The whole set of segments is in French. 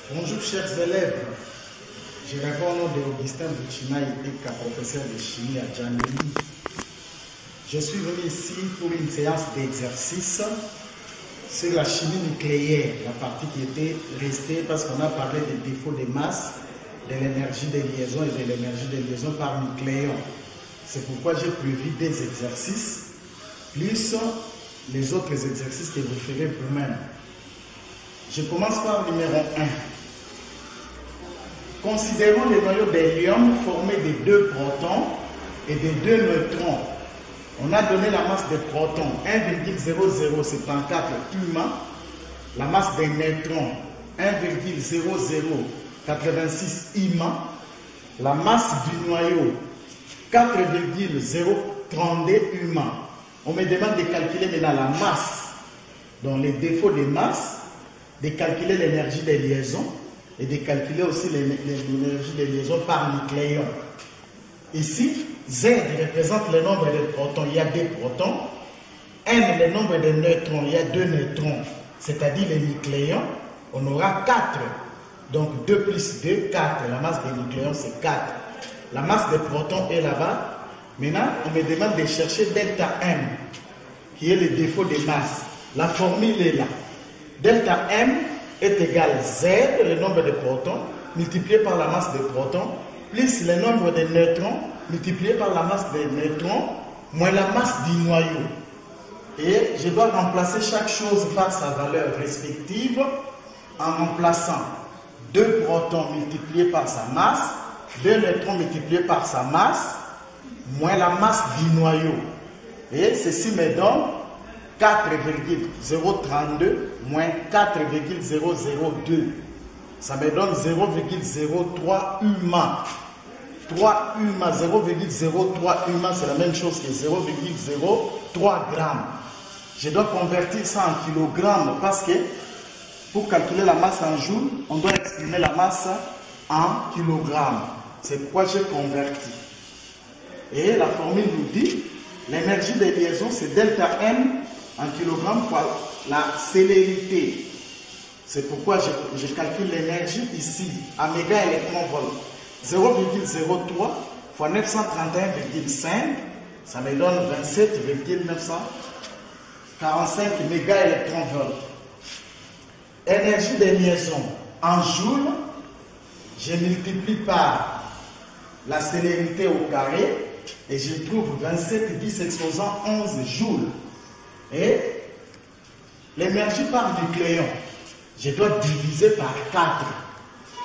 Bonjour chers élèves, je réponds au nom d'Augustin Bouchina Ipeka, professeur de chimie à Djamili. Je suis venu ici pour une séance d'exercice sur la chimie nucléaire, la partie qui était restée parce qu'on a parlé des défauts des masses, de l'énergie des liaisons et de l'énergie des liaisons par nucléon. C'est pourquoi j'ai prévu des exercices, plus les autres exercices que vous ferez vous-même. Je commence par le numéro 1. Considérons le noyau d'hélium formé de 2 protons et de 2 neutrons. On a donné la masse des protons 1,0074 humains, la masse des neutrons 1,0086 humains, la masse du noyau 4,032 humains. On me demande de calculer maintenant la masse, donc les défauts des masses, de calculer l'énergie des liaisons et de calculer aussi l'énergie des liaisons par nucléon. Ici, Z représente le nombre de protons, il y a 2 protons. N, le nombre de neutrons, il y a 2 neutrons, c'est-à-dire les nucléons, on aura 4. Donc 2 plus 2, 4. La masse des nucléons, c'est 4. La masse des protons est là-bas. Maintenant, on me demande de chercher delta M, qui est le défaut des masses. La formule est là. Delta M est égal à Z, le nombre de protons, multiplié par la masse des protons, plus le nombre de neutrons, multiplié par la masse des neutrons, moins la masse du noyau. Et je dois remplacer chaque chose par sa valeur respective en remplaçant 2 protons multipliés par sa masse, 2 neutrons multipliés par sa masse, moins la masse du noyau. Et ceci me donne 4,032 moins 4,002. Ça me donne 0,03 humains. 3 humains, 0,03 humains, c'est la même chose que 0,03 grammes. Je dois convertir ça en kilogrammes parce que pour calculer la masse en joules, on doit exprimer la masse en kilogrammes. C'est pourquoi j'ai converti. Et la formule nous dit l'énergie des liaisons, c'est delta M en kilogrammes fois la célérité. C'est pourquoi je calcule l'énergie ici, à méga électron-volt. 0,03 fois 931,5, ça me donne 27,945 méga électron-volt. Énergie des liaisons en joules, je multiplie par la célérité au carré et je trouve 27 10 exposant 11 joules. Et l'énergie par nucléon, je dois diviser par 4.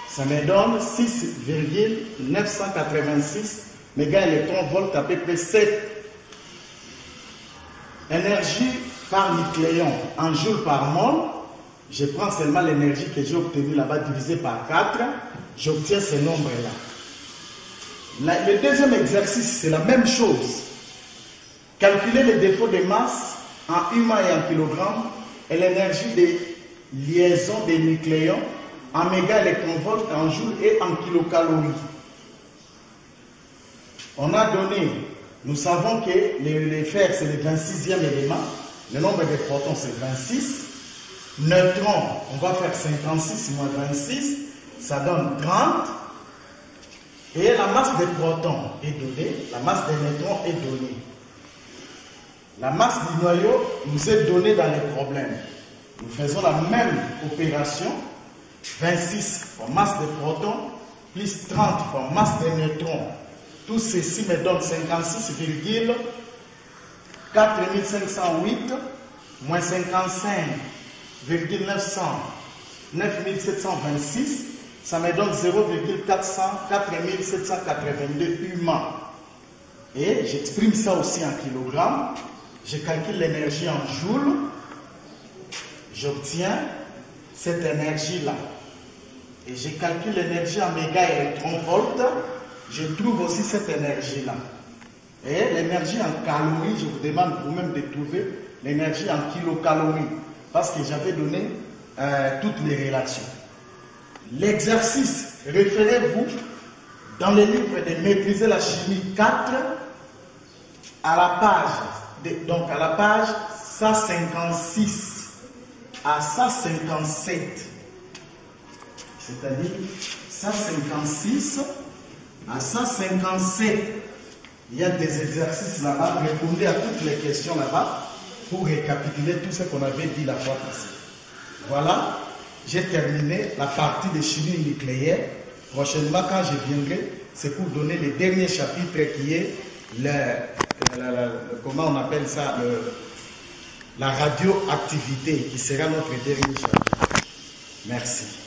Ça me donne 6,986 mégaélectron-volts, à peu près 7. Énergie par nucléon en joules par mole, je prends seulement l'énergie que j'ai obtenue là-bas divisé par 4, j'obtiens ce nombre-là. Le deuxième exercice, c'est la même chose. Calculer les défauts de masse en humains et en kilogrammes et l'énergie des liaisons des nucléons en méga électron-volts, en joules et en kilocalories. On a donné, nous savons que le fer c'est le 26e élément, le nombre de protons c'est 26, neutrons, on va faire 56 moins 26, ça donne 30, et la masse des protons est donnée, la masse des neutrons est donnée. La masse du noyau nous est donnée dans les problèmes. Nous faisons la même opération, 26 fois masse des protons, plus 30 fois masse des neutrons. Tout ceci me donne 56,4508 moins 55,9726. Ça me donne 0,4782 humains. Et j'exprime ça aussi en kilogrammes. Je calcule l'énergie en joules. J'obtiens cette énergie-là. Et je calcule l'énergie en méga électron-volts. Je trouve aussi cette énergie-là. Et l'énergie en calories, je vous demande vous-même de trouver l'énergie en kilocalories. Parce que j'avais donné toutes les relations. L'exercice, référez-vous dans le livre de Maîtriser la chimie 4 à la page, donc à la page 156 à 157. C'est-à-dire 156 à 157. Il y a des exercices là-bas. Répondez à toutes les questions là-bas pour récapituler tout ce qu'on avait dit la fois passée. Voilà, j'ai terminé la partie de chimie nucléaire. Prochainement, quand je viendrai, c'est pour donner le dernier chapitre qui est comment on appelle ça, la radioactivité, qui sera notre dernier chapitre. Merci.